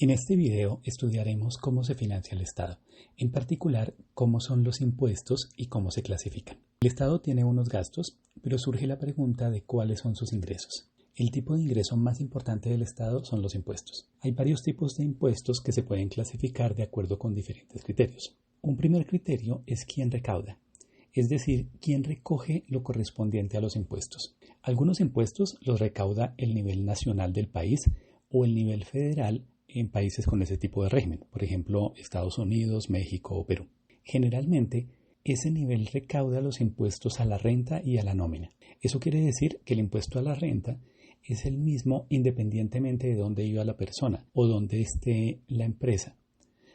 En este video estudiaremos cómo se financia el Estado, en particular cómo son los impuestos y cómo se clasifican. El Estado tiene unos gastos, pero surge la pregunta de cuáles son sus ingresos. El tipo de ingreso más importante del Estado son los impuestos. Hay varios tipos de impuestos que se pueden clasificar de acuerdo con diferentes criterios. Un primer criterio es quién recauda, es decir, quién recoge lo correspondiente a los impuestos. Algunos impuestos los recauda el nivel nacional del país o el nivel federal en países con ese tipo de régimen, por ejemplo, Estados Unidos, México o Perú. Generalmente, ese nivel recauda los impuestos a la renta y a la nómina. Eso quiere decir que el impuesto a la renta es el mismo independientemente de dónde viva la persona o dónde esté la empresa.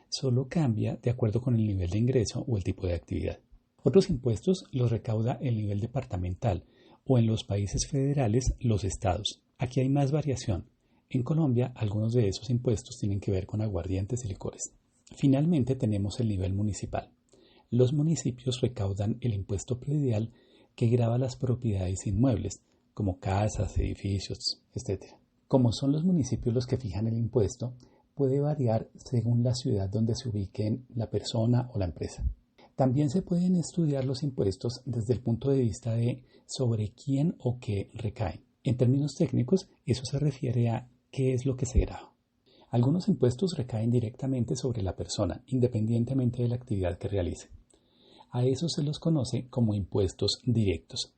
Solo cambia de acuerdo con el nivel de ingreso o el tipo de actividad. Otros impuestos los recauda el nivel departamental o en los países federales los estados. Aquí hay más variación. En Colombia, algunos de esos impuestos tienen que ver con aguardientes y licores. Finalmente tenemos el nivel municipal. Los municipios recaudan el impuesto predial que grava las propiedades inmuebles, como casas, edificios, etc. Como son los municipios los que fijan el impuesto, puede variar según la ciudad donde se ubique la persona o la empresa. También se pueden estudiar los impuestos desde el punto de vista de sobre quién o qué recaen. En términos técnicos, eso se refiere a qué es lo que se grava. Algunos impuestos recaen directamente sobre la persona, independientemente de la actividad que realice. A eso se los conoce como impuestos directos.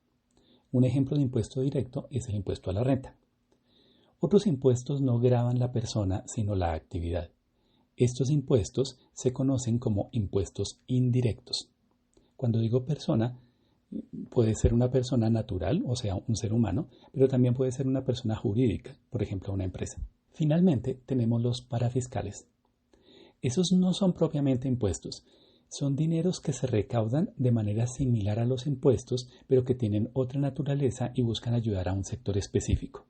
Un ejemplo de impuesto directo es el impuesto a la renta. Otros impuestos no gravan la persona, sino la actividad. Estos impuestos se conocen como impuestos indirectos. Cuando digo persona, puede ser una persona natural, o sea, un ser humano, pero también puede ser una persona jurídica, por ejemplo, una empresa. Finalmente, tenemos los parafiscales. Esos no son propiamente impuestos, son dineros que se recaudan de manera similar a los impuestos, pero que tienen otra naturaleza y buscan ayudar a un sector específico.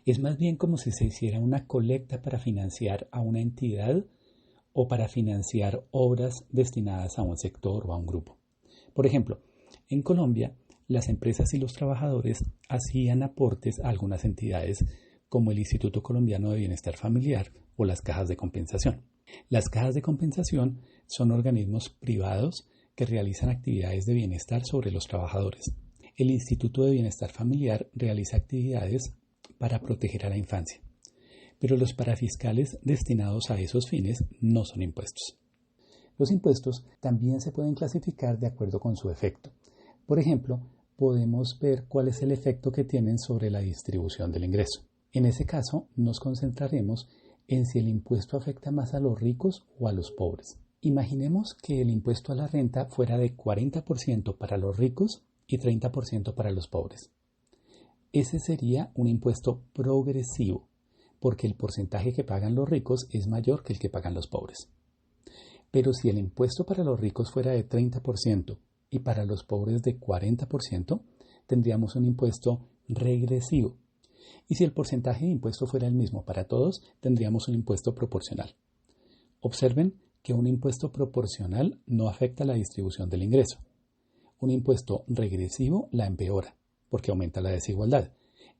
Es más bien como si se hiciera una colecta para financiar a una entidad o para financiar obras destinadas a un sector o a un grupo. Por ejemplo, en Colombia, las empresas y los trabajadores hacían aportes a algunas entidades como el Instituto Colombiano de Bienestar Familiar o las cajas de compensación. Las cajas de compensación son organismos privados que realizan actividades de bienestar sobre los trabajadores. El Instituto de Bienestar Familiar realiza actividades para proteger a la infancia, pero los parafiscales destinados a esos fines no son impuestos. Los impuestos también se pueden clasificar de acuerdo con su efecto. Por ejemplo, podemos ver cuál es el efecto que tienen sobre la distribución del ingreso. En ese caso, nos concentraremos en si el impuesto afecta más a los ricos o a los pobres. Imaginemos que el impuesto a la renta fuera de 40% para los ricos y 30% para los pobres. Ese sería un impuesto progresivo, porque el porcentaje que pagan los ricos es mayor que el que pagan los pobres. Pero si el impuesto para los ricos fuera de 30% y para los pobres de 40%, tendríamos un impuesto regresivo. Y si el porcentaje de impuesto fuera el mismo para todos, tendríamos un impuesto proporcional. Observen que un impuesto proporcional no afecta la distribución del ingreso. Un impuesto regresivo la empeora, porque aumenta la desigualdad.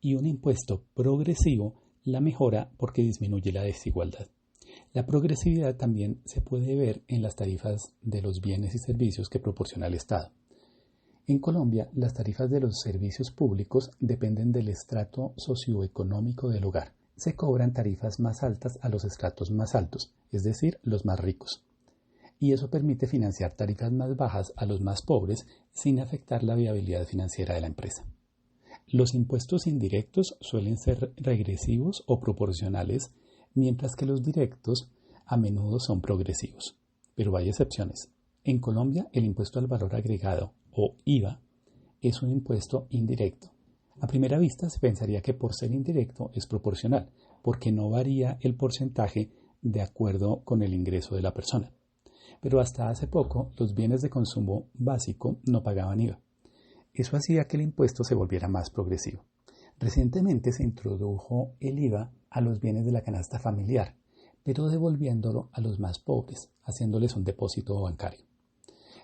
Y un impuesto progresivo la mejora porque disminuye la desigualdad. La progresividad también se puede ver en las tarifas de los bienes y servicios que proporciona el Estado. En Colombia, las tarifas de los servicios públicos dependen del estrato socioeconómico del hogar. Se cobran tarifas más altas a los estratos más altos, es decir, los más ricos. Y eso permite financiar tarifas más bajas a los más pobres sin afectar la viabilidad financiera de la empresa. Los impuestos indirectos suelen ser regresivos o proporcionales, mientras que los directos a menudo son progresivos. Pero hay excepciones. En Colombia, el impuesto al valor agregado, o IVA, es un impuesto indirecto. A primera vista se pensaría que por ser indirecto es proporcional, porque no varía el porcentaje de acuerdo con el ingreso de la persona. Pero hasta hace poco, los bienes de consumo básico no pagaban IVA. Eso hacía que el impuesto se volviera más progresivo. Recientemente se introdujo el IVA a los bienes de la canasta familiar, pero devolviéndolo a los más pobres, haciéndoles un depósito bancario.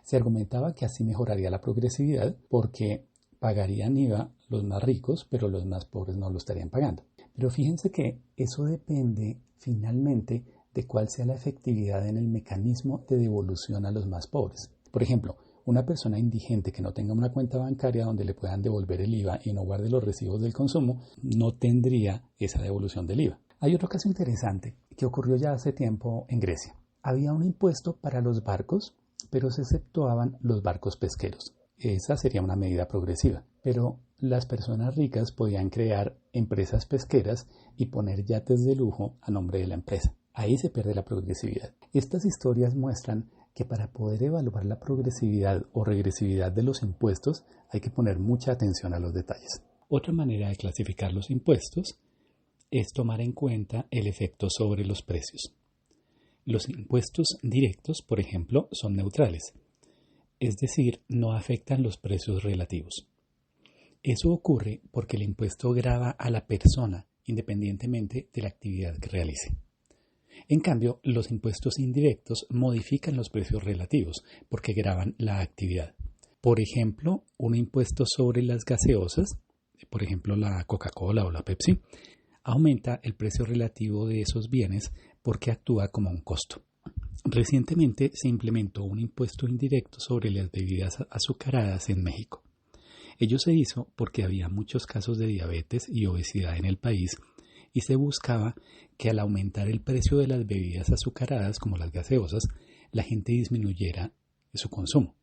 Se argumentaba que así mejoraría la progresividad porque pagarían IVA los más ricos, pero los más pobres no lo estarían pagando. Pero fíjense que eso depende finalmente de cuál sea la efectividad en el mecanismo de devolución a los más pobres. Por ejemplo, una persona indigente que no tenga una cuenta bancaria donde le puedan devolver el IVA y no guarde los recibos del consumo, no tendría esa devolución del IVA. Hay otro caso interesante que ocurrió ya hace tiempo en Grecia. Había un impuesto para los barcos, pero se exceptuaban los barcos pesqueros. Esa sería una medida progresiva, pero las personas ricas podían crear empresas pesqueras y poner yates de lujo a nombre de la empresa. Ahí se pierde la progresividad. Estas historias muestran que para poder evaluar la progresividad o regresividad de los impuestos hay que poner mucha atención a los detalles. Otra manera de clasificar los impuestos es tomar en cuenta el efecto sobre los precios. Los impuestos directos, por ejemplo, son neutrales, es decir, no afectan los precios relativos. Eso ocurre porque el impuesto grava a la persona independientemente de la actividad que realice. En cambio, los impuestos indirectos modifican los precios relativos porque gravan la actividad. Por ejemplo, un impuesto sobre las gaseosas, por ejemplo la Coca-Cola o la Pepsi, aumenta el precio relativo de esos bienes porque actúa como un costo. Recientemente se implementó un impuesto indirecto sobre las bebidas azucaradas en México. Ello se hizo porque había muchos casos de diabetes y obesidad en el país y se buscaba que al aumentar el precio de las bebidas azucaradas como las gaseosas, la gente disminuyera su consumo.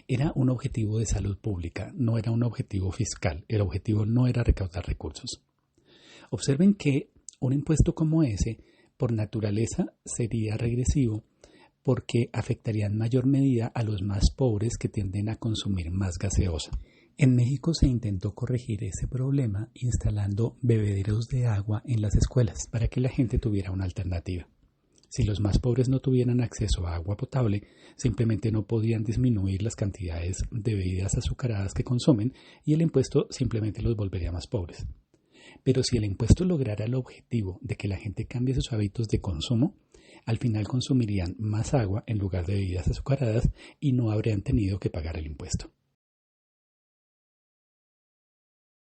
Era un objetivo de salud pública, no era un objetivo fiscal. El objetivo no era recaudar recursos. Observen que un impuesto como ese, por naturaleza, sería regresivo porque afectaría en mayor medida a los más pobres que tienden a consumir más gaseosa. En México se intentó corregir ese problema instalando bebederos de agua en las escuelas para que la gente tuviera una alternativa. Si los más pobres no tuvieran acceso a agua potable, simplemente no podían disminuir las cantidades de bebidas azucaradas que consumen y el impuesto simplemente los volvería más pobres. Pero si el impuesto lograra el objetivo de que la gente cambie sus hábitos de consumo, al final consumirían más agua en lugar de bebidas azucaradas y no habrían tenido que pagar el impuesto.